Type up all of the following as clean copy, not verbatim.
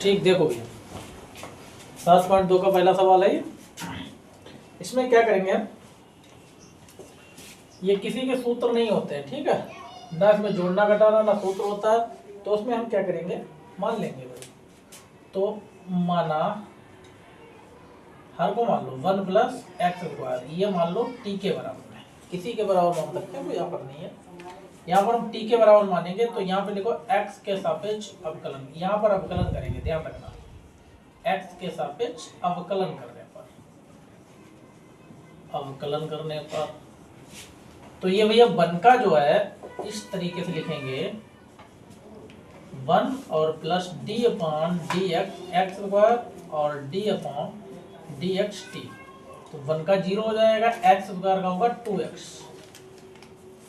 ठीक, देखो भैया 7.2 का पहला सवाल है ये। इसमें क्या करेंगे हम, ये किसी के सूत्र नहीं होते हैं, ठीक है ना, इसमें जोड़ना घटाना ना सूत्र होता है। तो उसमें हम क्या करेंगे, मान लेंगे भाई। तो माना हर को मान लो 1 प्लस एक्स स्क्वायर, ये मान लो टी के बराबर है, किसी के बराबर मान सकते हैं, कोई यहाँ पर नहीं है। यहाँ पर हम टी के बराबर मानेंगे तो यहाँ पे देखो एक्स के सापेक्ष अवकलन, यहाँ पर अवकलन करेंगे, ध्यान रखना एक्स के सापेक्ष अवकलन करने पर, अवकलन करने पर तो ये भैया 1 का जो है इस तरीके से लिखेंगे 1 और plus D upon D X square और D upon D X T. तो 1 का 0 हो जाएगा, एक्स स्क्वायर का होगा 2x,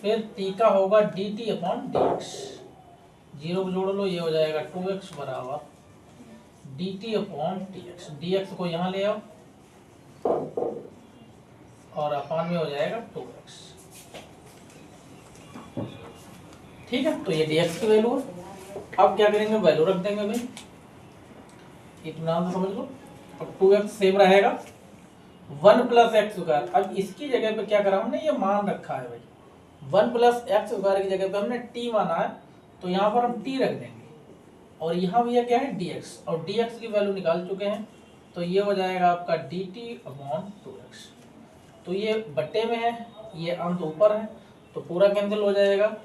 फिर टी का होगा D T upon D x, 0 को जोड़ लो, ये हो जाएगा 2x बराबर D T upon D x, D x को यहाँ ले आओ और अपॉन में हो जाएगा 2x। ठीक है, तो ये dx की वैल्यू है। अब क्या करेंगे, वैल्यू रख देंगे भाई, इतना समझ लो। अब 2x सेम रहेगा, 1 प्लस एक्स स्क्वायर। अब इसकी जगह पे क्या करा हमने, ये मान रखा है भाई, 1 प्लस एक्स स्क्वायर की जगह पे हमने t माना है, तो यहाँ पर हम t रख देंगे और यहाँ भैया क्या है dx, और dx की वैल्यू निकाल चुके हैं, तो ये हो जाएगा आपका dt अपॉन 2x। तो ये बट्टे में है, ये अंत ऊपर है, तो पूरा कैंसिल हो जाएगा।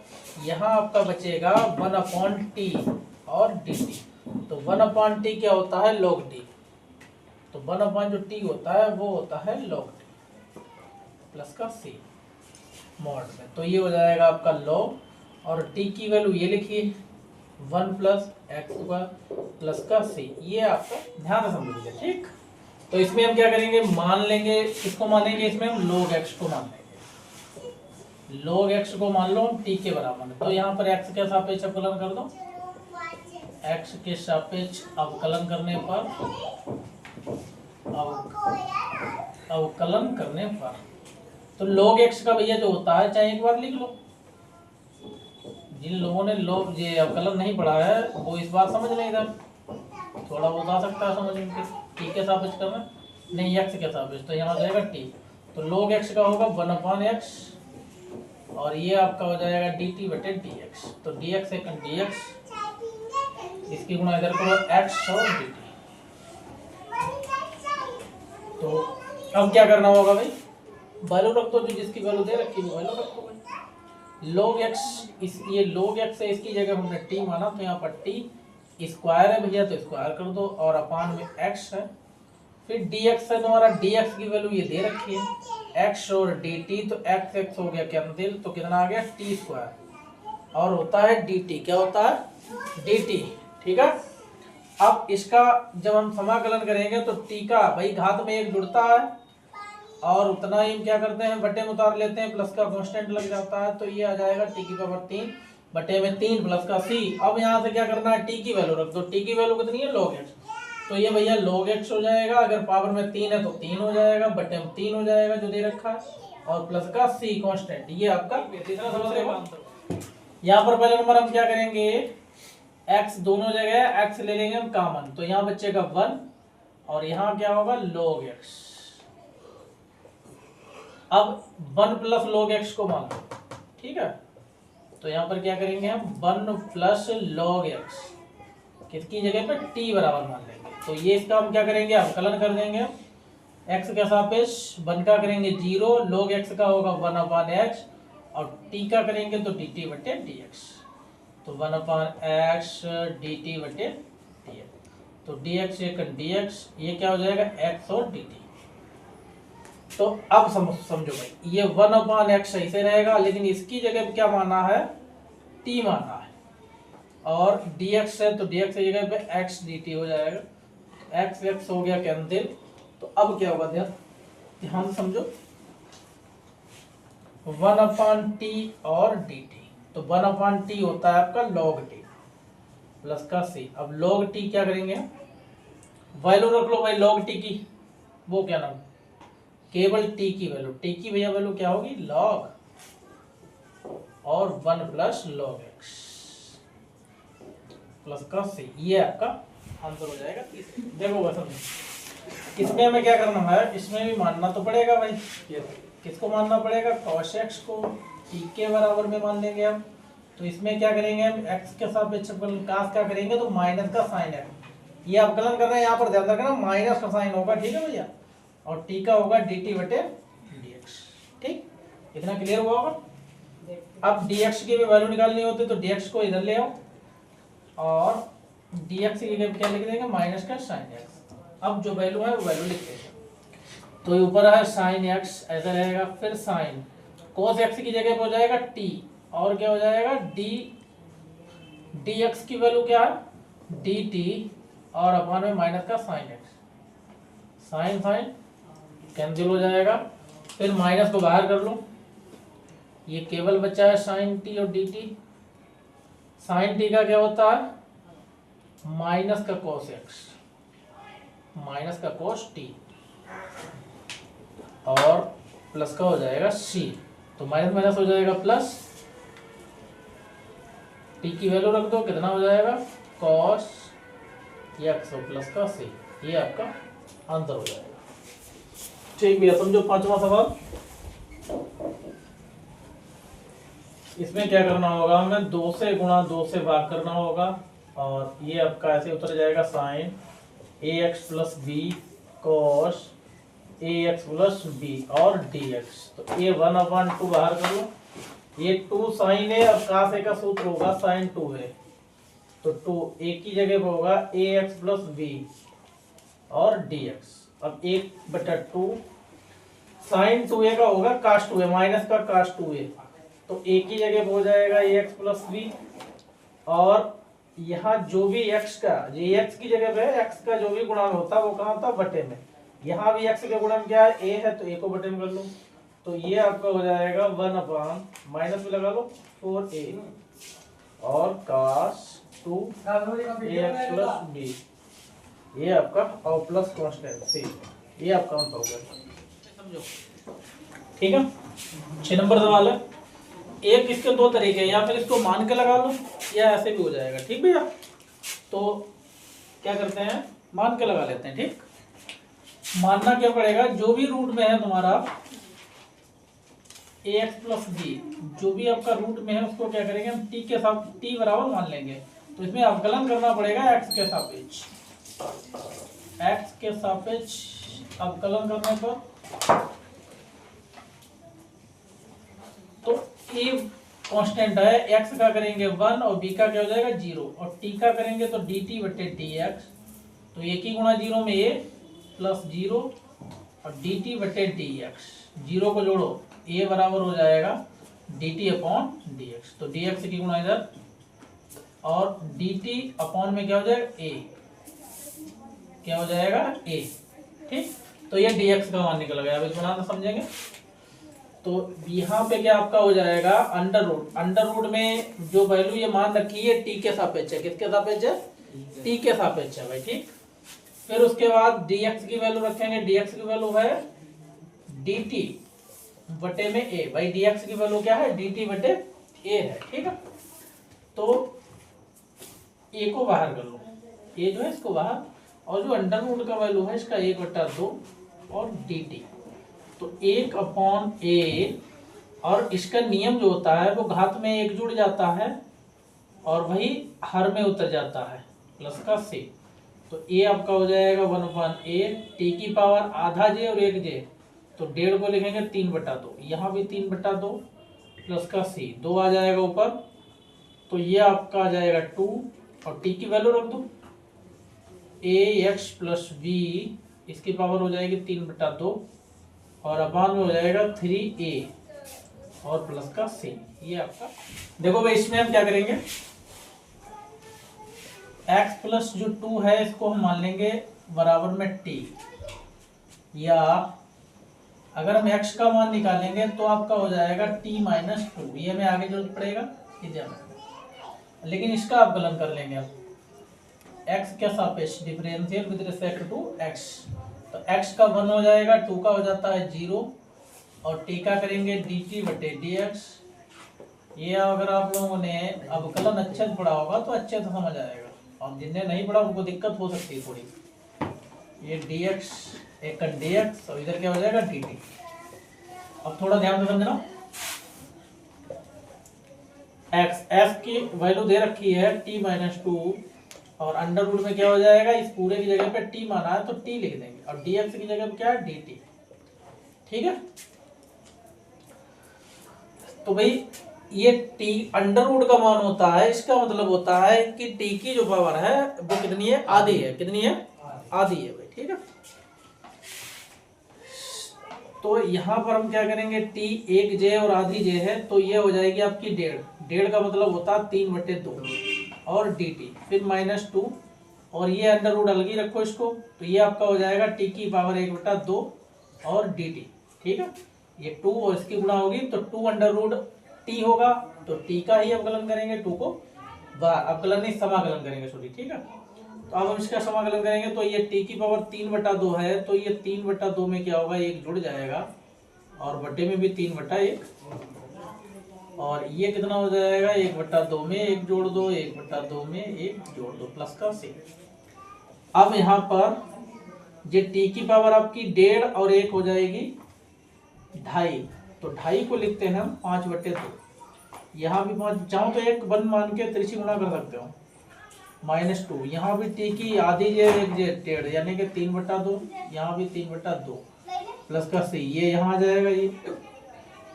यहाँ आपका बचेगा 1 अपॉन टी और डी टी। तो 1 अपॉन टी क्या होता है, log टी, तो 1 अपॉन जो टी होता है वो होता है log टी प्लस का सी मॉड में। तो ये हो जाएगा आपका log, और टी की वैल्यू ये लिखिए 1 प्लस एक्स स्क्वायर प्लस का सी, ये आपका ध्यान से समझ लीजिए। ठीक, तो इसमें हम क्या करेंगे, मान लेंगे, किसको मानेंगे, इसमें हम log x को मान लेंगे, log x को मान लो t के बराबर है। तो यहाँ पर x के सापेक्ष अवकलन कर दो, x के सापेक्ष अवकलन करने पर अवकलन करने पर तो log x का भैया जो होता है, चाहे एक बार लिख लो, जिन लोगों ने log ये अवकलन नहीं पढ़ा है वो इस बात समझ लें, इधर थोड़ा बहुत आ सकता है समझ में, t के सापेक्ष करना नहीं, x के सापेक्ष, तो यहाँ जाएगा t, तो log x का होगा 1 अपॉन x, और ये आपका हो जाएगा dt बटे dx। तो dx सेकंड dx, इसकी गुणा इधर करो x और dt। तो अब क्या करना होगा भाई, वैल्यू रख दो, जो जिसकी वैल्यू दे रखी है वैल्यू रख दो भाई। log x, इस ये log x है, इसकी जगह हमने t माना, तो यहाँ पर t स्क्वायर है भैया, तो स्क्वायर कर दो, और अपान में x है, फिर dx है तुम्हारा, dx की वैल्यू ये दे रखी है x और dt, तो x x हो गया कैंसिल, तो कितना आ गया t स्क्वायर, और होता है dt, क्या होता है dt। ठीक है, अब इसका जब हम समाकलन करेंगे तो t का भाई घात में 1 जुड़ता है, और उतना ही हम क्या करते हैं, बटे में उतार लेते हैं, प्लस का कांस्टेंट लग जाता है, तो ये आ जाएगा t की पावर 3 बटे में 3 प्लस का c। अब यहाँ से क्या करना है, t की वैल्यू रख दो, t की वैल्यू कितनी है log x, तो ये भैया log x हो जाएगा, अगर पावर में 3 है तो 3 हो जाएगा, बटे में 3 हो जाएगा जो दे रखा है, और प्लस का c कांस्टेंट, ये आपका यहाँ पर पहले नंबर हम क्या करेंगे, x दोनों जगह x ले लेंगे हम कॉमन, तो यहाँ बचेगा 1, और यहाँ क्या होगा log x। अब 1 प्लस log x को मान लो, ठीक है, तो यहाँ पर क्या करेंगे हम 1 प्लस log x, किसकी जगह पे t बराबर मान लेंगे, तो ये इसका हम क्या करेंगे, अवकलन कर देंगे, x के सापेक्ष 1 का करेंगे 0, log x का होगा 1 अपॉन x, और t का करेंगे तो dt बटे dx, तो 1 अपॉन x dt बटे dx, तो dx सेकंड dx, ये क्या हो जाएगा x और dt। तो अब समझो भाई, ये 1 अपॉन x सही से रहेगा, लेकिन इसकी जगह पे क्या माना है, t माना है, और dx है तो dx की जगह पे x dt हो जाएगा, x x हो गया कैंसिल। तो अब क्या होगा, ध्यान से समझो, 1 अपॉन t और dt, तो 1 अपॉन t होता है आपका log t प्लस का c। अब log t क्या करेंगे, वैल्यू रख लो भाई log t की, वो क्या नाम, केवल t की वैल्यू, t की भैया वैल्यू क्या होगी log, और 1 प्लस log x प्लस का c, ये आपका आंसर हो जाएगा तीसरे। देखो बस इसमें हमें क्या करना है, इसमें भी मानना तो पड़ेगा भाई, किसको मानना पड़ेगा, cos x को t के बराबर में मान लेंगे हम। तो इसमें क्या करेंगे हम, x के सापेक्ष काश क्या करेंगे, तो माइनस का साइन है, ये अवकलन कर रहे हैं, यहाँ पर ध्यान रखना माइनस का साइन होगा, ठीक है भैया, और t का होगा dt बटे dx। ठीक, इतना क्लियर हुआ होगा। अब dx की भी वैल्यू निकालनी होती है तो dx को इधर ले आओ और dx की जगह क्या लिख देंगे, माइनस का साइन x। अब जो वैल्यू है वो वैल्यू लिख देंगे, तो ऊपर है साइन x ऐसा रहेगा, फिर साइन cos x की जगह पे हो जाएगा t, और क्या हो जाएगा dx की वैल्यू क्या है dt, और अपॉन में माइनस का sine x, sine sine cancel हो जाएगा, फिर माइनस को बाहर कर लो, ये केवल बचा है साइन t और dt। साइन t का क्या होता है, माइनस का cos x, माइनस का cos t, और प्लस का हो जाएगा c, तो माइनस माइनस हो जाएगा प्लस, t की वैल्यू रख दो, कितना हो जाएगा cos x और प्लस का c, ये आपका आंसर हो जाएगा। ठीक भैया, समझो पांचवा सवाल। इसमें क्या करना होगा, हमें 2 से गुणा 2 से भाग करना होगा, और ये आपका ऐसे उतर जाएगा sine ax plus B cos ax plus B और dx, तो ये 1/2 बाहर कर लो, ये 2 साइन है, अब cos a का सूत्र होगा साइन 2 है, तो 2 a की जगह पे होगा ax प्लस बी और dx। अब 1/2 साइन 2a का होगा cos 2a, माइनस का cos 2a, तो a की जगह हो जाएगा ax प्लस बी, और यहाँ जो भी x का, ये x की जगह पे x का जो भी गुणा में होता है वो कहाँ होता है, बटे में, यहाँ भी x के गुणा में क्या है, a है, तो a को बटे में कर लो, तो ये आपका हो जाएगा 1/, माइनस में लगा लो 4a और cos 2ax प्लस b, ये आपका, और प्लस कांस्टेंट c, ये आपका आंसर हो गया। समझो, ठीक है। 6 नंबर सवाल है, एक इसके 2 तरीके हैं, या फिर इसको मान के लगा लो या ऐसे भी हो जाएगा, ठीक भैया। तो क्या करते हैं, मान के लगा लेते हैं। ठीक, मानना क्या पड़ेगा, जो भी रूट में है तुम्हारा ax प्लस बी, जो भी आपका रूट में है उसको क्या करेंगे हम t के साथ t बराबर मान लेंगे, तो इसमें अवकलन करना पड़ेगा x के सापेक्ष, x के सापेक्ष अवकलन करने पर, तो a कांस्टेंट है, x का करेंगे 1 और b का क्या हो जाएगा 0, और t का करेंगे तो dt बटे dx, तो एक ही गुणा 0 में a प्लस 0 और dt बटे dx, 0 को जोड़ो a बराबर हो जाएगा dt अपॉन dx, तो dx की गुणा इधर, और dt अपॉन में क्या हो जाएगा a, क्या हो जाएगा a। ठीक, तो ये dx का मान निकल गया। अब इस बनाना समझेंगे, तो यहाँ पे क्या आपका हो जाएगा अंडर रूट, अंडर रूट में जो वैल्यू ये मान रखी है t के सापेक्ष है, किसके सापेक्ष है, t के सापेक्ष है भाई। ठीक, फिर उसके बाद dx की वैल्यू रखेंगे, dx की वैल्यू है dt बटे में a, भाई dx की वैल्यू क्या है, dt बटे a है। ठीक है, तो a को बाहर कर लो, a जो है इसको बाहर, और जो अंडर रूट का वैल्यू है इसका 1/2 और dt, तो 1/a, और इसका नियम जो होता है वो घात में 1 जुड़ जाता है और वही हर में उतर जाता है, प्लस का c, तो a आपका हो जाएगा 1/a, t की पावर आधा j और 1 j, तो 1.5 को लिखेंगे 3/2, यहाँ भी 3/2 प्लस का c, 2 आ जाएगा ऊपर, तो ये आपका आ जाएगा 2, और t की वैल्यू रख दो ax प्लस b, इसकी पावर हो जाएगी 3/2, और अपान में हो जाएगा 3a और प्लस का c, ये आपका। देखो भाई इसमें हम क्या करेंगे, x प्लस जो 2 है इसको हम मान लेंगे बराबर में t, या अगर हम x का मान निकालेंगे तो आपका हो जाएगा t माइनस 2, ये हमें आगे जरूरत पड़ेगा, लेकिन इसका अवकलन कर लेंगे अब x के सापेक्ष, differential with respect to x, तो x का 1 हो जाएगा, 2 का हो जाता है 0, और t का करेंगे dt बटे dx। ये अगर आप लोगों ने अवकलन अच्छे से पढ़ा होगा तो अच्छे से समझ आएगा, और जिन्हें नहीं पढ़ा उनको दिक्कत हो सकती है थोड़ी। ये dx एक का dx और इधर क्या हो जाएगा dt। अब थोड़ा ध्यान से समझना, x की वैल्यू दे रखी है t-2 और अंडर रूट में क्या हो जाएगा, इस पूरे की जगह पे t माना है तो t लिख देंगे और dx की जगह पे क्या है dt। ठीक है, तो भाई ये t अंडर रूट का मान होता है, इसका मतलब होता है कि t की जो पावर है वो कितनी है, आधी है। कितनी है, आधी है भाई। ठीक है, तो यहाँ पर हम क्या करेंगे, t एक j और आधी j है तो ये हो जाएगी आपकी 1.5। 1.5 का मतलब होता है 3/2 और dt फिर -2 और ये अंडर रूट अलग ही रखो इसको, तो ये आपका हो जाएगा t की पावर 1/2 और dt। ठीक है, ये 2 और इसकी गुणा होगी तो 2 अंडर रूट t होगा, तो t का ही अवकलन करेंगे, 2 को बार अवकलन नहीं समाकलन करेंगे सॉरी। ठीक है, तो अब हम इसका समाकलन करेंगे तो ये t की पावर 3/2 है तो ये 3/2 में क्या होगा, एक जुड़ जाएगा और बटे में भी 3/1 और ये कितना हो जाएगा, 1/2 में 1 जोड़ दो, 1/2 में 1 जोड़ दो प्लस का से। अब यहाँ पर ये t की पावर आपकी 1.5 और 1 हो जाएगी 2.5, तो 2.5 को लिखते हैं हम 5/2। यहाँ भी 5 चाहो तो एक बन मान के तिरछी गुणा कर सकते हो, -2। यहाँ भी t की आधी j 1/2 यानी कि 3/2, यहाँ भी 3/2 प्लस का c, ये यहाँ आ जाएगा ये,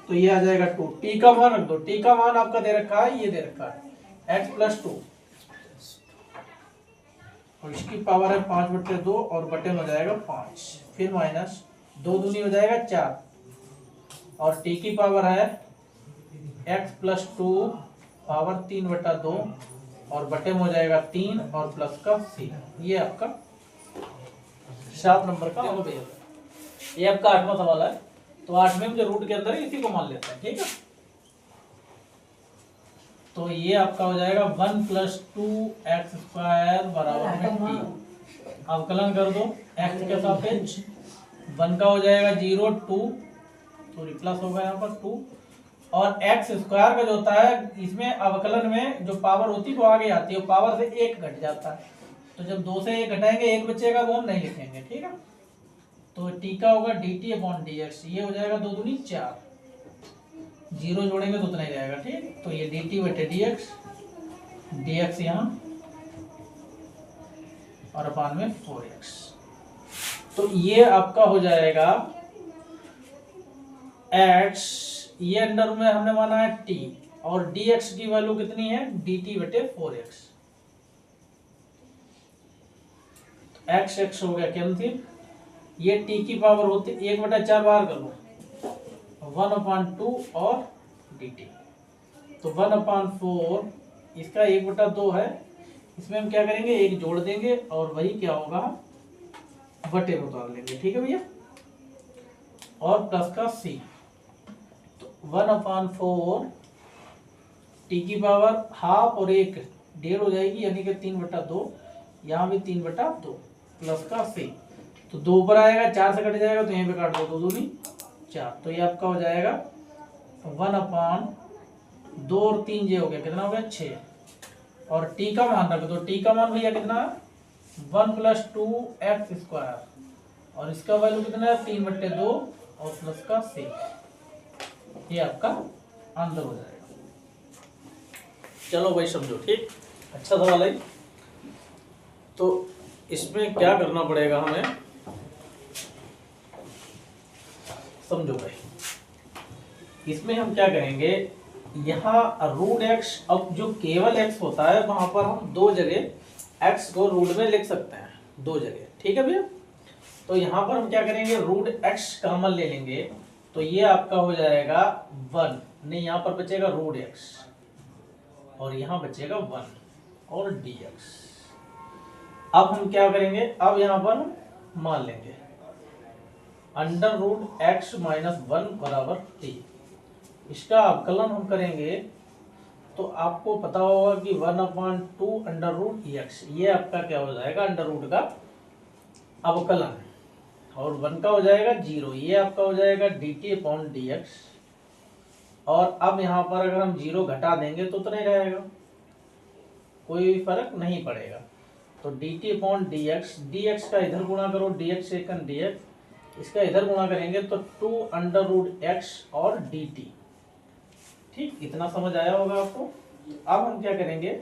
तो ये आ जाएगा 2। t का मान रख दो, t का मान आपका दे रखा है, ये दे रखा है x+2 और इसकी पावर है 5/2 और बटे में हो जाएगा 5, फिर माइनस 2 दूनी हो जाएगा 4 और t की पावर है x+2 पावर 3/2 और बटे में हो जाएगा 3 और प्लस का c। ये आपका 7 नंबर का हो गया। ये आपका 8वां सवाल है, तो 8वें में जो रूट के अंदर है इसी को मान लेते हैं। ठीक है, तो ये आपका हो जाएगा 1+2x² बराबर में t। अवकलन कर दो x के सापेक्ष, 1 का हो जाएगा 0, 2 सॉरी प्लस होगा यहाँ पर 2 और x² का जो होता है इसमें अवकलन में जो पावर होती है वो आगे आती है, पावर से 1 घट जाता है, तो जब 2 से 1 घटाएंगे 1 बचेगा, वो हम नहीं लिखेंगे। ठीक है, तो t का होगा dt/dx, ये हो जाएगा 2 दूनी 4, 0 जोड़ेंगे तो उतना ही रहेगा। ठीक, तो ये dt/dx, dx यहाँ और अपान में 4x, तो ये आपका हो जाएगा x, ये अंडर में हमने माना है t और dx की वैल्यू कितनी है, dt/4x, x x हो गया कैंसिल, ये t की पावर होती 1/4 बाहर कर लो, 1/2 और dt, तो 1/4 इसका 1/2 है, इसमें हम क्या करेंगे, 1 जोड़ देंगे और वही क्या होगा बटे में उतार लेंगे। ठीक है भैया, और प्लस का c, तो 1/4 t की पावर हाफ और 1 1.5 हो जाएगी यानी कि 3/2, यहाँ भी 3/2 प्लस का c, तो 2 ऊपर आएगा 4 से कट जाएगा तो यहीं पे काट दो, 2 दूनी 4, तो ये आपका हो जाएगा 1/2 और 3 j हो गया, कितना हो गया 6 और t का मान रख दो, t का मान भैया कितना है 1+2x² और इसका वैल्यू कितना है 3/2 और प्लस का c, ये आपका आंसर हो जाएगा। चलो भाई समझो, ठीक, अच्छा सवाल है। तो इसमें क्या करना पड़ेगा हमें, समझो भाई, इसमें हम क्या करेंगे, यहाँ √x, अब जो केवल x होता है वहां पर हम 2 जगह x को रूट में लिख सकते हैं, 2 जगह। ठीक है भैया, तो यहाँ पर हम क्या करेंगे, √x कॉमन ले लेंगे तो ये आपका हो जाएगा 1, नहीं यहाँ पर बचेगा √x और यहाँ बचेगा 1 और dx। अब हम क्या करेंगे, अब यहाँ पर मान लेंगे √x - 1 बराबर 3, इसका अवकलन हम करेंगे तो आपको पता होगा कि 1/2 √x, ये आपका क्या हो जाएगा √ का अवकलन, और 1 का हो जाएगा 0, ये आपका हो जाएगा dt/dx। और अब यहाँ पर अगर हम 0 घटा देंगे तो नहीं रहेगा, कोई फर्क नहीं पड़ेगा, तो dt अपॉन dx, dx का इधर गुणा करो, dx सेकंड dx, इसका इधर गुणा करेंगे तो 2 अंडर रूट एक्स और dt। ठीक, इतना समझ आया होगा आपको। अब हम क्या करेंगे,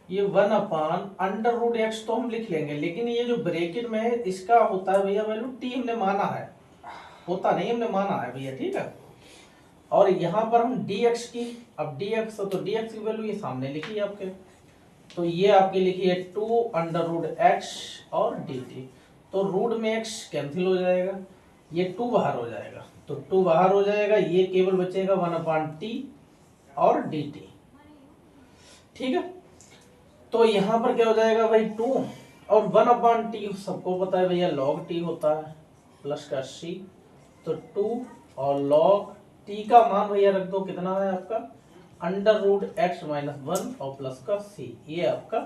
ये 1 अपान अंडर रूट एक्स तो हम लिख लेंगे, लेकिन ये जो ब्रैकेट में है इसका होता है भैया वैल्यू t, हमने माना है, होता नहीं हमने माना है भैया, ठीक है। और यहाँ पर हम dx की, अब dx तो dx की वैल्यू ये सामने लिखी है आपके, तो ये आपकी लिखी है 2 अंडर रूट एक्स और dt। तो रूट में x कैंसिल हो जाएगा, ये 2 बाहर हो जाएगा, तो 2 बाहर हो जाएगा, ये केवल बचेगा 1 अपान टी और dt। ठीक है, तो यहाँ पर क्या हो जाएगा भाई 2 और 1 अपान टी सबको पता है भैया लॉग टी होता है प्लस का c, तो 2 और लॉग टी का मान भैया रख दो, कितना है आपका अंडर रूट एक्स माइनस 1 और प्लस का c, ये आपका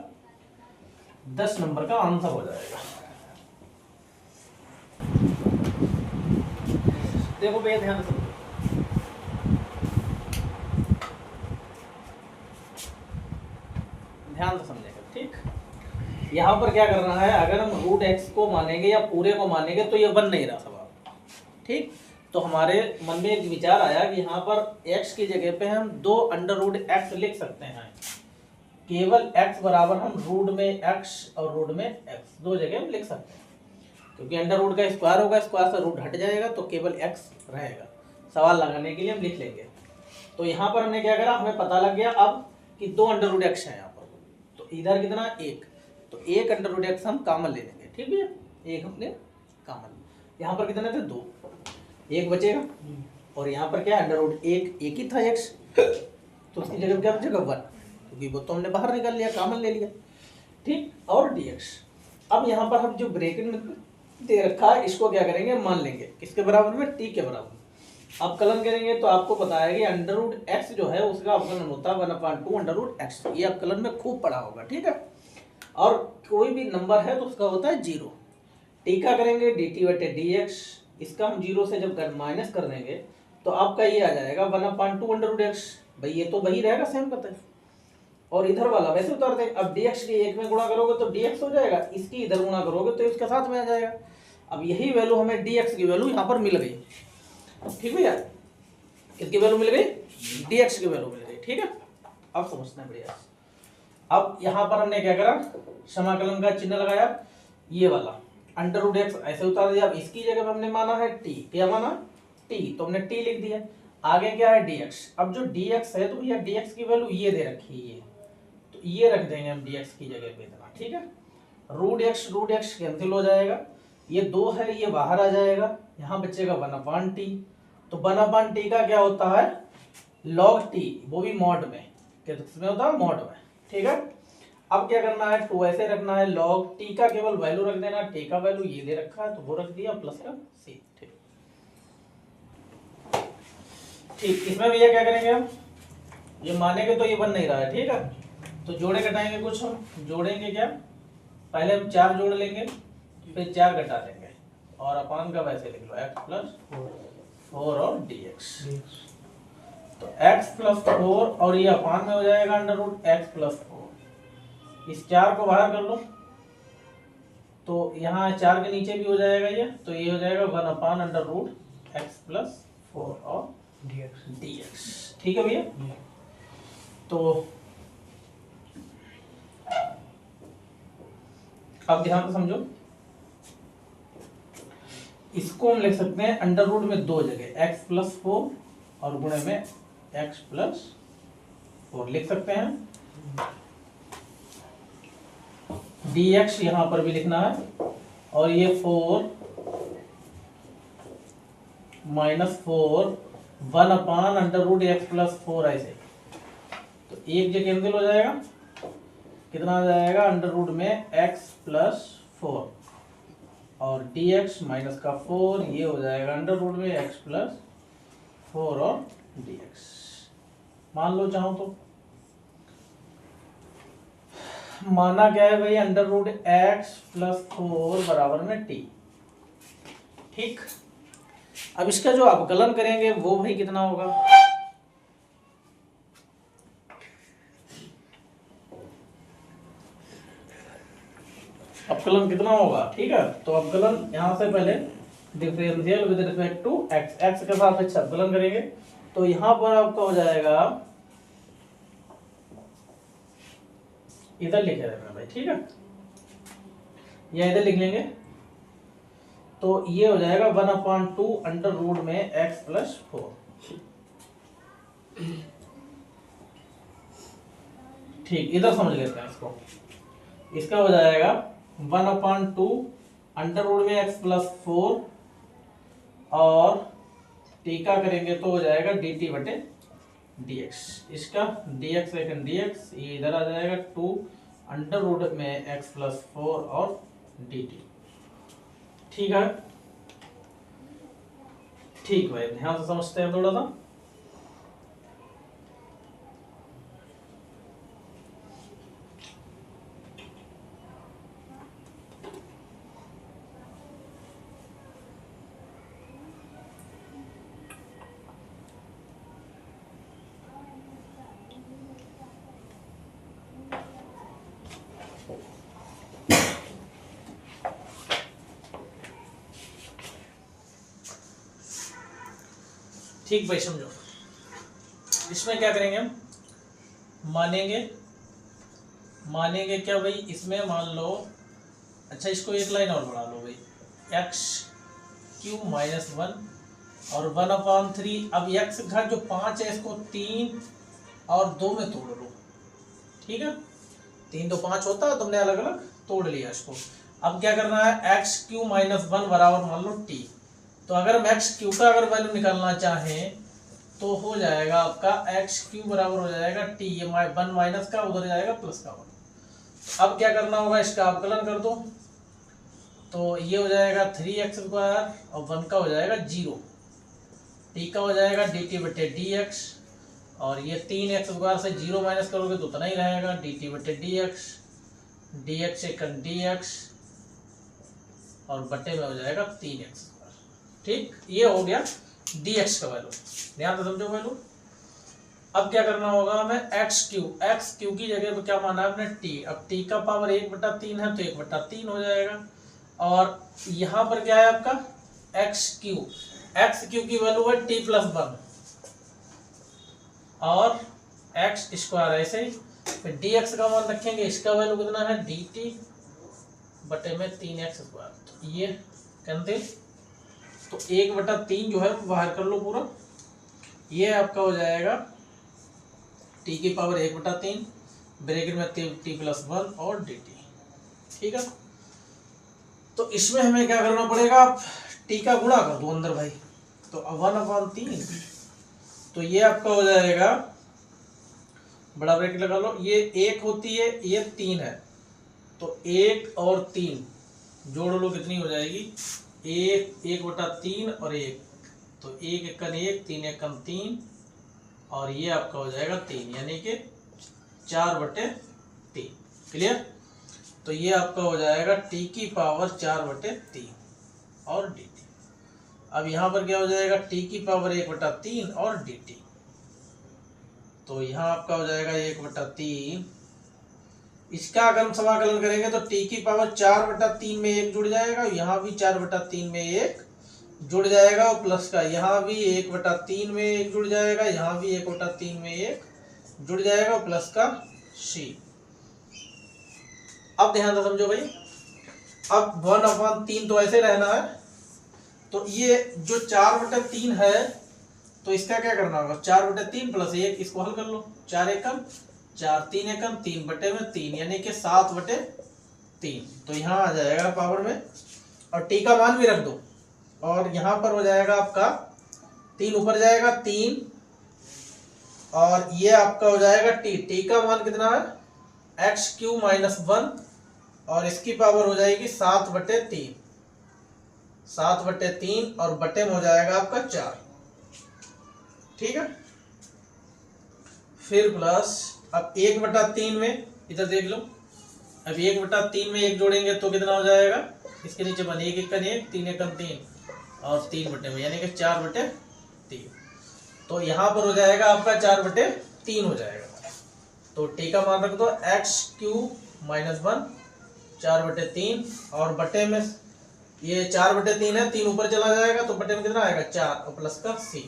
10 नंबर का आंसर हो जाएगा। देखो भैया ध्यान से समझेगा, ठीक। यहाँ पर क्या करना है, अगर हम रूट एक्स को मानेंगे या पूरे को मानेंगे तो ये बन नहीं रहा सवाल, ठीक। तो हमारे मन में एक विचार आया कि यहाँ पर x की जगह पे हम 2 अंडर रूट एक्स लिख सकते हैं, केवल x बराबर हम रूट में x और रूट में x दो जगह हम लिख सकते हैं, क्योंकि अंडर रूट का स्क्वायर होगा, स्क्वायर से रूट हट जाएगा तो केवल x रहेगा। सवाल लगाने के लिए हम लिख लेंगे। तो यहाँ पर हमने क्या करा, हमें पता लग गया अब कि 2 अंडर रूट एक्स है यहाँ पर, तो इधर कितना 1, तो 1 अंडर रूट एक्स हम कॉमन ले लेंगे, ठीक है, 1 हमने कॉमन, यहाँ पर कितने थे 2, 1 बचेगा, और यहाँ पर क्या अंडर रूट 1 ही था x, तो उसकी जगह क्या बचेगा 1, क्योंकि वो तो हमने बाहर निकाल लिया, कॉमन ले लिया, ठीक, और dx। अब यहाँ पर हम जो ब्रैकेट में दे रखा है इसको क्या करेंगे, मान लेंगे किसके बराबर में, t के बराबर। अब कलन करेंगे तो आपको पता है कि अंडर रूट एक्स जो है उसका अवकलन होता है 1/2 अंडर रूट एक्स, ये आप कलन में खूब पढ़ा होगा, ठीक है। और कोई भी नंबर है तो उसका होता है 0, टी का करेंगे dt बटे dx, इसका हम 0 से जब माइनस कर देंगे तो आपका ये आ जाएगा 1/2 अंडर रूट एक्स, भाई ये तो वही रहेगा सेम पता है, और इधर वाला वैसे उतार देंगे। अब dx के 1 में गुणा करोगे तो dx हो जाएगा, इसकी इधर गुणा करोगे तो इसके साथ में आ जाएगा। अब यही वैल्यू हमें dx की वैल्यू यहाँ पर मिल गई, ठीक भैया, किसकी वैल्यू मिल गई, dx की वैल्यू मिल गई, ठीक है। अब समझना है बढ़िया। अब यहाँ पर हमने क्या करा, समाकलन का चिन्ह लगाया, ये वाला अंडर रूट एक्स ऐसे उतार दिया। अब इसकी जगह पे हमने माना है t, क्या माना t, तो हमने t लिख दिया। आगे क्या है dx, अब जो dx है तो भैया dx की वैल्यू ये दे रखी है, तो ये रख देंगे हम dx की जगह पे इतना, ठीक है। रूट एक्स कैंसिल हो जाएगा, ये 2 है ये बाहर आ जाएगा, यहाँ बचेगा 1/t, तो 1/t का क्या होता है log t, वो भी मॉड में, किसमें होता है मॉड में, ठीक है। अब क्या करना है, 2 ऐसे रखना है, log t का केवल वैल्यू रख देना, t का वैल्यू ये दे रखा है तो वो रख दिया प्लस का c, ठीक। ठीक, इसमें भैया क्या करेंगे हम, ये मानेंगे तो ये बन नहीं रहा है, ठीक है, तो जोड़े घटाएंगे कुछ हम, जोड़ेंगे क्या, पहले हम 4 जोड़ लेंगे, फिर 4 घटा देंगे, और अपान का वैसे लिख लो x प्लस 4 और dx, तो x प्लस 4 और ये अपान में हो जाएगा अंडर रूट x प्लस 4, इस 4 को बाहर कर लो तो यहाँ 4 के नीचे भी हो जाएगा ये, तो ये हो जाएगा 1 अंडर रूट x प्लस 4 और dx, ठीक है भैया। तो अब ध्यान से समझो, इसको हम लिख सकते हैं अंडर रूट में 2 जगह x प्लस 4 और गुणे में x प्लस 4 लिख सकते हैं, dx यहां पर भी लिखना है, और ये 4 minus 4 1 under root x plus 4 ऐसे, तो एक जगह कैंसिल हो जाएगा, कितना आ जाएगा अंडर रूट में x प्लस 4 और dx माइनस का 4, ये हो जाएगा अंडर रूट में x प्लस 4 और dx, मान लो चाहो तो, माना क्या है भाई अंडर रूट x प्लस 4 बराबर में t, ठीक। अब इसका जो अवकलन करेंगे वो भाई कितना होगा, अवकलन कितना होगा, ठीक है। तो अवकलन यहाँ से पहले differential with respect to x, x के साथ अच्छा अवकलन करेंगे तो यहाँ पर आपका हो जाएगा, इधर लिखे रहना भाई, ठीक है, या इधर लिख लेंगे तो ये हो जाएगा 1/2 अंडर रूट में x+4। ठीक, इधर समझ लेते हैं इसको। इसका हो जाएगा 1/2 अंडर रूट में x+4 और टीका करेंगे तो हो जाएगा dt/dx। इसका dx सेकंड dx ये इधर आ जाएगा 2 अंडर रूट में x+4 और dt। ठीक है, ठीक भाई, ध्यान से समझते हैं थोड़ा सा। ठीक भाई, समझो इसमें क्या करेंगे हम, मानेंगे क्या भाई, इसमें मान लो, अच्छा इसको एक लाइन और बढ़ा लो भाई, x³ - 1 और 1/3। अब x घात जो 5 है इसको 3 और 2 में तोड़ लो, ठीक है, 3 2 5 होता है, तुमने अलग अलग तोड़ लिया इसको। अब क्या करना है, x³ - 1 बराबर मान लो t। तो अगर हम x³ का अगर वैल्यू निकालना चाहें तो हो जाएगा आपका x³ बराबर हो जाएगा t, ये 1 माइनस का उधर जाएगा प्लस का 1। अब क्या करना होगा, इसका अवकलन कर दो तो ये हो जाएगा 3x² और 1 का हो जाएगा 0, t का हो जाएगा dt/dx और ये 3x² से 0 माइनस करोगे तो उतना ही रहेगा dt/dx, dx सेकंड dx और बटे में हो जाएगा 3x²। ठीक, ये हो गया dx का वैल्यू, ध्यान से समझो वैल्यू। अब क्या करना होगा हमें, x³ की जगह पे क्या माना है आपने t। अब t का पावर 1/3 है तो 1/3 हो जाएगा और यहाँ पर क्या है आपका x³ की वैल्यू है t+1 और x² ऐसे ही। फिर dx का मान रखेंगे, इसका वैल्यू कितना है dt बटे में 3x²। तो ये कैंसिल, तो 1/3 जो है बाहर कर लो पूरा, ये आपका हो जाएगा t की पावर 1/3 ब्रैकेट में t+1 और dt। ठीक है, तो इसमें हमें क्या करना पड़ेगा, आप t का गुणा कर दो अंदर भाई, तो 1/3 तो ये आपका हो जाएगा, बड़ा ब्रैकेट लगा लो, ये 1 होती है, ये 3 है, तो 1 और 3 जोड़ लो कितनी हो जाएगी, 1/3 और 1, तो 1 एकम 1 3 एकम 3 और ये आपका हो जाएगा 3, यानी कि 4/3। क्लियर, तो ये आपका हो जाएगा t की पावर 4/3 और dt। अब यहाँ पर क्या हो जाएगा, t की पावर 1/3 और dt, तो यहाँ आपका हो जाएगा 1/3। इसका अगर हम समाकलन करेंगे तो t की पावर 4/3 में 1 जुड़ जाएगा, यहाँ भी 4/3 में 1 जुड़ जाएगा और प्लस का यहाँ भी 1/3 में 1 जुड़ जाएगा, यहाँ भी 1/3 में 1 जुड़ जाएगा और प्लस का c। अब ध्यान से समझो भाई, अब 1/3 तो ऐसे रहना है, तो ये जो 4/3 है तो इसका क्या करना होगा, 4/3 + 1, इसको हल कर लो, 4 एकम 4 3 एकम 3 बटे में 3 यानी कि 7/3। तो यहाँ आ जाएगा पावर में और t का मान भी रख दो और यहाँ पर हो जाएगा आपका 3 ऊपर जाएगा 3 और ये आपका हो जाएगा t का मान कितना है x³ - 1 और इसकी पावर हो जाएगी 7/3 और बटे में हो जाएगा आपका 4। ठीक है, फिर प्लस, अब 1/3 में इधर देख लो, अब 1/3 में 1 जोड़ेंगे तो कितना हो जाएगा, इसके नीचे बन 1 एकम 1 3 एकम 3 और 3 बटे में यानी कि 4/3। तो यहाँ पर हो जाएगा आपका 4/3 हो जाएगा। तो t का मान रख दो x³ - 1 4/3 और बटे में ये 4/3 है, 3 ऊपर चला जाएगा तो बटे में कितना आएगा 4 और प्लस का c।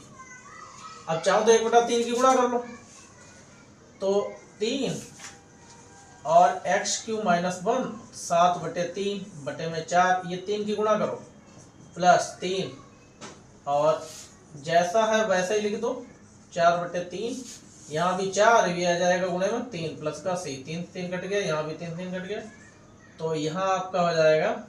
अब चाहो तो 1/3 की गुणा कर लो, तो 3 और x³ - 1 7/3 बटे में 4, ये 3 की गुणा करो प्लस 3 और जैसा है वैसे ही लिख दो 4/3, यहाँ भी 4 ये आ जाएगा गुणे में 3 प्लस का c, 3 3 कट गया, यहाँ भी 3 3 कट गया, तो यहाँ आपका हो जाएगा,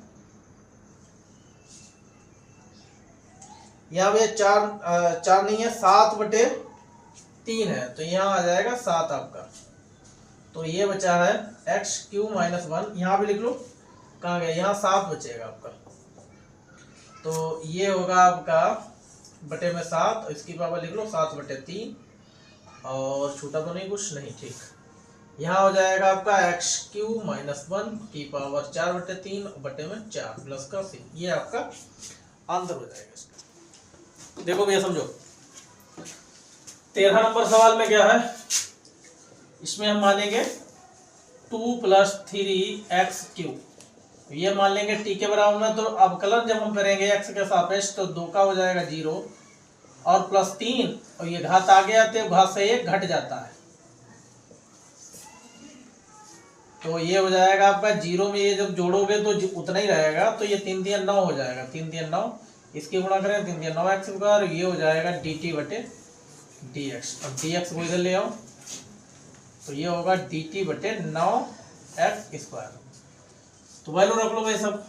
यहाँ भी 4 नहीं है 7/3 है, तो यहाँ आ जाएगा 7 आपका। तो ये बचा है x³ - 1, यहाँ भी लिख लो, कहाँ गया, यहाँ 7 बचेगा आपका, तो ये होगा आपका बटे में 7, इसकी पावर लिख लो 7/3 और छूटा तो नहीं कुछ, नहीं ठीक। यहाँ हो जाएगा आपका x³ - 1 की पावर 4/3 बटे में 4 प्लस का c, ये आपका आंसर हो जाएगा इसका। देखो भैया समझो, 13 नंबर सवाल में क्या है, इसमें हम मानेंगे 2 + 3x³, ये मान लेंगे t के बराबर में, तो अवकलन जब हम करेंगे x के सापेक्ष तो 2 का हो जाएगा 0 और प्लस 3 और ये घात आगे आते हैं, घात से 1 घट जाता है, तो ये हो जाएगा आपका 0 में ये जब जोड़ोगे तो उतना ही रहेगा, तो ये 3 3 9 हो जाएगा, 3 3 9, इसकी गुणा करें 3 3 9x², ये हो जाएगा dt/dx। अब dx को इधर ले आओ तो ये होगा dt/9x², तो वैल्यू रख लो भाई सब,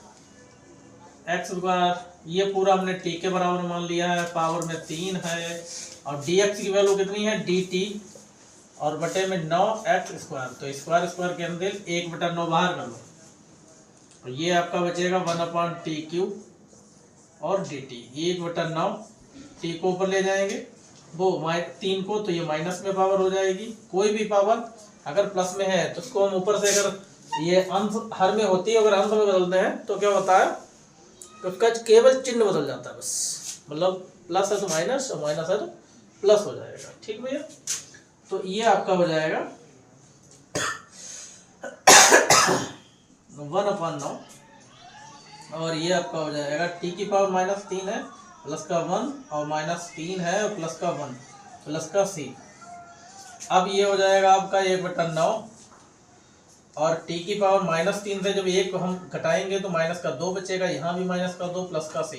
x², ये पूरा हमने t के बराबर मान लिया है, पावर में 3 है, और dx की वैल्यू कितनी है dt और बटे में 9x², तो स्क्वायर के अंदर 1/9 बाहर कर लो, तो ये आपका बचेगा 1/t³ और dt, 1/9, t को ऊपर ले जाएंगे वो 3 को, तो ये माइनस में पावर हो जाएगी, कोई भी पावर अगर प्लस में है तो उसको हम ऊपर से, अगर ये अंश हर में होती है, अगर अंश में बदलते हैं तो क्या होता है, तो उसका केवल चिन्ह बदल जाता है बस, मतलब प्लस है तो माइनस और माइनस है तो प्लस हो जाएगा, ठीक भैया। तो ये आपका हो जाएगा 1/9 और ये आपका हो जाएगा t की पावर -3 है प्लस का 1 और -3 है और प्लस का 1 प्लस का c। अब ये हो जाएगा आपका 1/9 और t की पावर -3 से जब 1 को हम घटाएंगे तो -2 बचेगा, यहाँ भी -2 प्लस का c,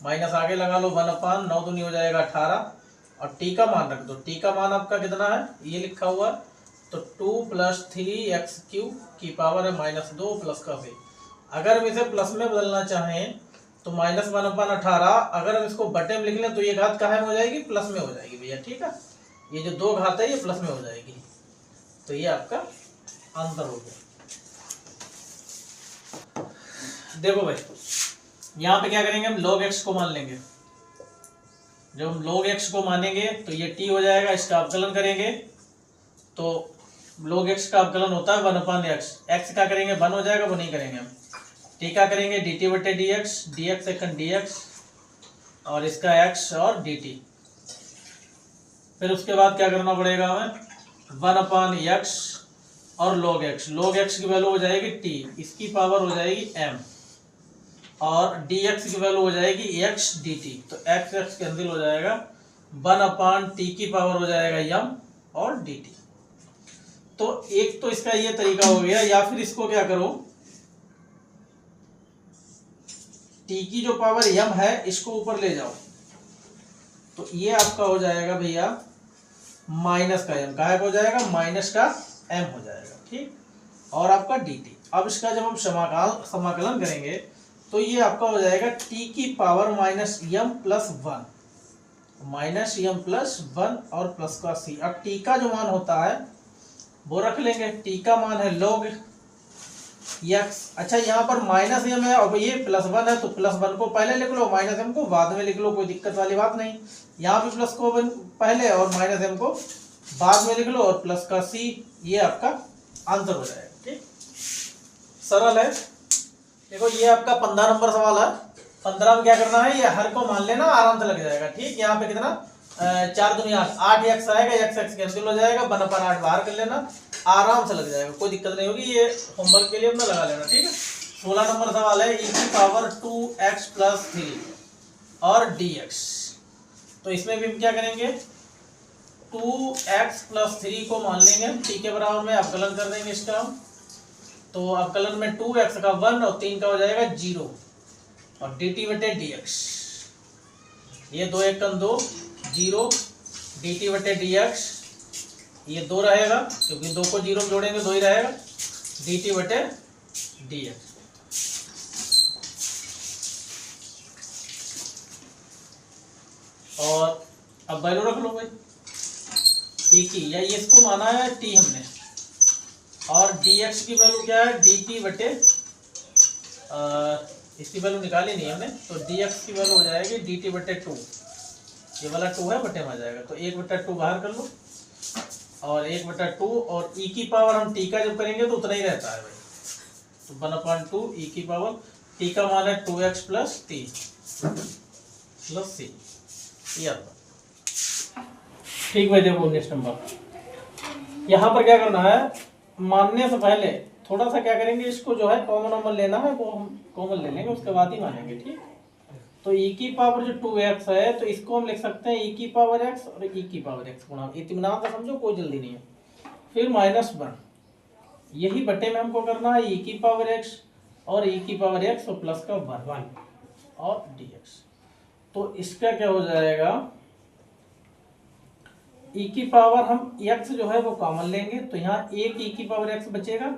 माइनस आगे लगा लो 1/9 दूनी हो जाएगा 18 और t का मान रख दो, t का मान आपका कितना है ये लिखा हुआ, तो 2 + 3x³ की पावर है -2 प्लस का c। अगर हम इसे प्लस में बदलना चाहें तो -1/18, अगर हम इसको बटे में लिख लें तो ये घात कहाँ में हो जाएगी, प्लस में हो जाएगी भैया, ठीक है, ये जो 2 घात है ये प्लस में हो जाएगी, तो ये आपका आंसर हो गया। देखो भाई यहाँ पे क्या करेंगे, हम log x को मान लेंगे, जब हम log x को मानेंगे तो ये t हो जाएगा, इसका अवकलन करेंगे तो log x का अवकलन होता है 1/x, x का करेंगे 1 हो जाएगा, वो नहीं करेंगे हम, t का करेंगे dt/dx, dx सेकंड dx और इसका x और dt, फिर उसके बाद क्या करना पड़ेगा हमें 1/x और log x की वैल्यू हो जाएगी t, इसकी पावर हो जाएगी m और dx की वैल्यू हो जाएगी x dt, तो x के अंदर हो जाएगा 1/t की पावर हो जाएगा m और dt। तो एक तो इसका ये तरीका हो गया, या फिर इसको क्या करो, t की जो पावर m है इसको ऊपर ले जाओ, तो ये आपका हो जाएगा भैया माइनस का m, का हो जाएगा माइनस का m हो जाएगा, ठीक, और आपका dt। अब इसका जब हम समाकलन करेंगे तो ये आपका हो जाएगा t की पावर -m + 1 और प्लस का c। अब t का जो मान होता है वो रख लेंगे, t का मान है log x, अच्छा यहाँ पर -m है और ये +1 है तो +1 को पहले लिख लो, -m को बाद में लिख लो, कोई दिक्कत वाली बात नहीं, यहाँ भी प्लस को पहले और -m को बाद में लिख लो और प्लस का c, ये आपका आंसर हो जाएगा, ठीक, सरल है। देखो ये आपका 15 नंबर सवाल है, 15 में क्या करना है, ये हर को मान लेना, आराम से लग जाएगा, ठीक, यहाँ पे कितना 4 दूनी 8, 8x आएगा, x कैंसिल हो जाएगा, 1/8 बाहर कर लेना, आराम से लग जाएगा, कोई दिक्कत नहीं होगी। ये होमवर्क के लिए अपना लगा लेना, ठीक है। 16 नंबर सवाल है, e की पावर 2x प्लस 3 और dx। तो इसमें भी हम क्या करेंगे, 2x प्लस 3 को मान लेंगे हम t के बराबर में, अवकलन कर देंगे इसका हम। तो अवकलन में 2x का 1 और 3 का हो जाएगा 0 और dt बटे dx। ये 2 1 2 0 dt बटे dx, ये 2 रहेगा क्योंकि 2 को 0 में जोड़ेंगे 2 ही रहेगा, dt बटे dx। और अब वैल्यू रख लो भाई e की, या इसको माना है t हमने, और dx की वैल्यू क्या है, dt बटे इसकी वैल्यू निकाली नहीं हमने, तो dx की वैल्यू हो जाएगी dt बटे 2, ये वाला 2 है बटे में आ जाएगा, तो 1/2 बाहर कर लो और 1/2, और e की पावर हम t का जब करेंगे तो उतना ही रहता है भाई, तो 1/2 e की पावर, t का मान है 2x plus t plus c, ठीक भाई। देखो नेक्स्ट नंबर, यहाँ पर क्या करना है, मानने से पहले थोड़ा सा क्या करेंगे, इसको जो है कॉमन नंबर लेना है, वो हम कॉमन ले लेंगे, उसके बाद ही मानेंगे, ठीक। तो e की पावर जो 2x है, तो इसको हम लिख सकते हैं e की पावर x और e की पावर x गुणा, इत्मीनान से समझो, कोई जल्दी नहीं है, फिर -1, यही बटे में हमको करना है e की पावर x और e की पावर x और प्लस का 1 और dx। तो इसका क्या हो जाएगा, e की पावर हम x जो है वो कॉमन लेंगे, तो यहाँ एक e की पावर x बचेगा,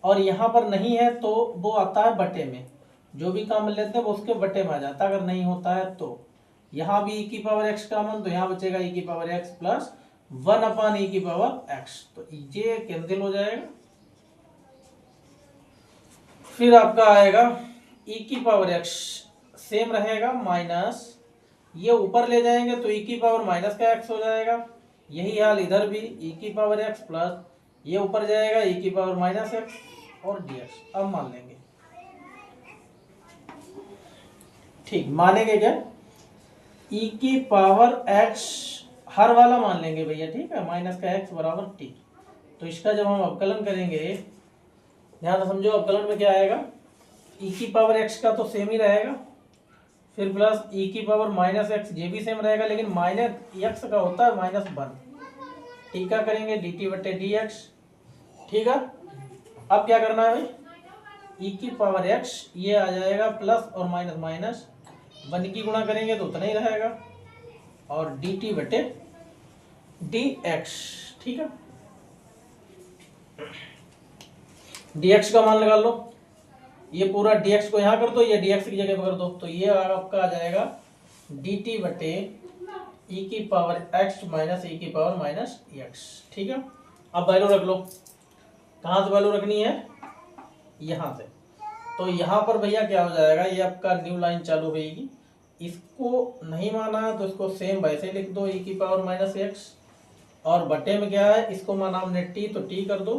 और यहाँ पर नहीं है तो वो आता है बटे में, जो भी कॉमन लेते हैं वो उसके बटे में आ जाता है, अगर नहीं होता है तो। यहाँ भी e की पावर x कॉमन, तो यहाँ बचेगा e की पावर x प्लस 1/e की पावर x, तो ये कैंसिल हो जाएगा। फिर आपका आएगा e की पावर x सेम रहेगा, माइनस ये ऊपर ले जाएंगे तो e की पावर माइनस का x हो जाएगा, यही हाल इधर भी e की पावर x प्लस ये ऊपर जाएगा e की पावर माइनस x और dx। अब मान लेंगे, ठीक, मानेंगे क्या, e की पावर x हर वाला मान लेंगे भैया, ठीक है, माइनस का x बराबर t। तो इसका जब हम अवकलन करेंगे, ध्यान से समझो, अवकलन में क्या आएगा, e की पावर x का तो सेम ही रहेगा, फिर प्लस e की पावर माइनस x, ये भी सेम रहेगा, लेकिन माइनस x का होता है -1, t का करेंगे dt बटे dx, ठीक है। अब क्या करना है भाई, e की पावर x ये आ जाएगा प्लस और माइनस माइनस, 1 की गुणा करेंगे तो उतना ही रहेगा, और dt बटे dx, ठीक है। dx का मान लगा लो, ये पूरा dx को यहाँ कर दो, ये dx की जगह पर कर दो, तो ये आपका आ जाएगा dt बटे e की पावर x माइनस e की पावर माइनस x, ठीक है। अब वैल्यू रख लो, कहाँ से वैल्यू रखनी है, यहाँ से, तो यहाँ पर भैया क्या हो जाएगा, ये आपका न्यू लाइन चालू होगी, इसको नहीं माना है तो इसको सेम वैसे लिख दो e की पावर माइनस x, और बटे में क्या है, इसको माना हमने t तो t कर दो,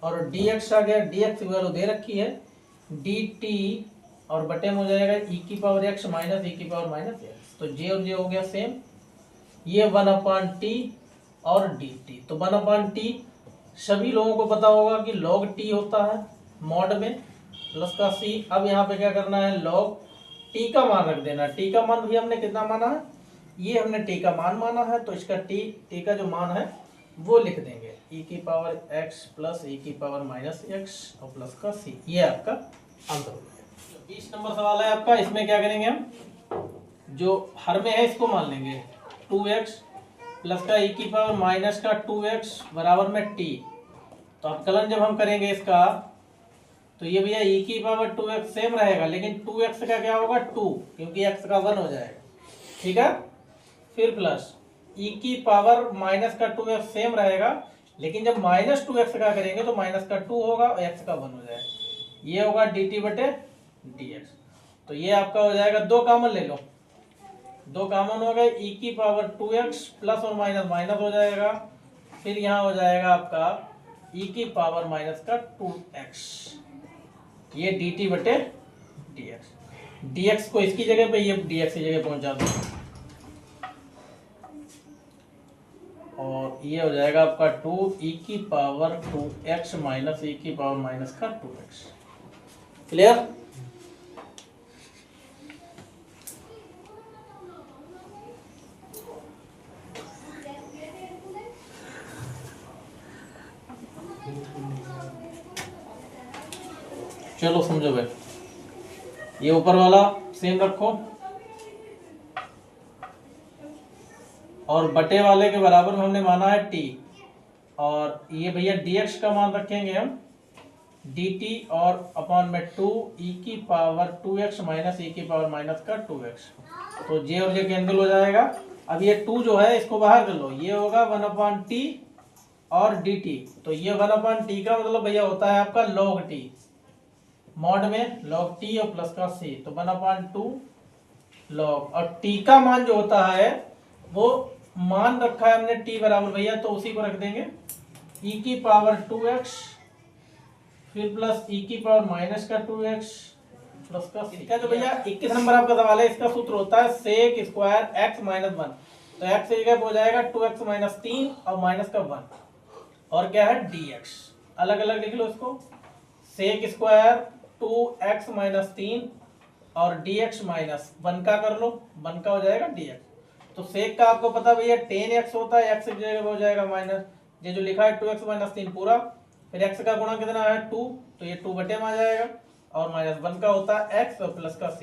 और dx आ गया, dx की वैल्यू दे रखी है dt, और बटे में हो जाएगा e की पावर x माइनस e की पावर माइनस x, तो j और j हो गया सेम, ये 1/t और dt, तो 1/t सभी लोगों को पता होगा कि log t होता है मॉड में, प्लस का c। अब यहाँ पे क्या करना है, log t का मान रख देना, t का मान भी हमने कितना माना है, ये हमने t का मान माना है, तो इसका t का जो मान है वो लिख देंगे, e की पावर x प्लस e की पावर माइनस x और प्लस का c, ये आपका आंसर हो जाएगा। 20 नंबर सवाल है आपका, इसमें क्या करेंगे हम, जो हर में है इसको मान लेंगे, 2x प्लस का e की पावर माइनस का 2x बराबर में t। तो अवकलन जब हम करेंगे इसका, तो ये भैया e की पावर 2x सेम रहेगा, लेकिन 2x का क्या होगा 2, क्योंकि x का 1 हो जाएगा, ठीक है। फिर प्लस e की पावर माइनस का 2x सेम रहेगा, लेकिन जब माइनस 2x का करेंगे तो माइनस का 2 होगा और x का 1 हो जाएगा, ये होगा dt बटे dx। तो ये आपका हो जाएगा, दो कॉमन ले लो, दो कॉमन हो गए, e की पावर 2x प्लस और माइनस माइनस हो जाएगा, फिर यहाँ हो जाएगा आपका e की पावर माइनस का 2x, ये dt बटे dx, dx को इसकी जगह पे ये dx की जगह पहुंचा दो, और ये हो जाएगा आपका 2e⁻² माइनस e⁻²x। क्लियर? चलो समझो भाई, ये ऊपर वाला सेम रखो और बटे वाले के बराबर में हमने माना है t, और ये भैया dx का मान रखेंगे हम dt और अपॉन में 2e⁻²x माइनस e⁻²x। तो j और j कैंसिल हो जाएगा। अब ये 2 जो है इसको बाहर कर लो, ये होगा 1/t और dt। तो ये 1/t का मतलब भैया होता है आपका log t, मॉड में log t और प्लस का c, तो 1/2 log, और t का मान जो होता है वो मान रखा है हमने t बराबर भैया, तो उसी को रख देंगे e⁻²x फिर प्लस e⁻²x प्लस का c। तो भैया 21 नंबर आपका सवाल है, इसका सूत्र होता है सेक स्क्वायर x माइनस 1। तो x की जगह हो जाएगा 2x माइनस 3 और माइनस का 1 और क्या है dx। अलग अलग लिख लो इसको, सेक स्क्वायर 2x माइनस 3 और dx माइनस 1 का कर लो, 1 का हो जाएगा dx। तो सेक का आपको पता भैया 10x होता है, x की जगह हो जाएगा माइनस, ये जो लिखा है 2x माइनस 3 पूरा, फिर x का गुणा कितना है 2, तो ये 2 बटे में आ जाएगा, और माइनस 1 का होता है x और प्लस का c।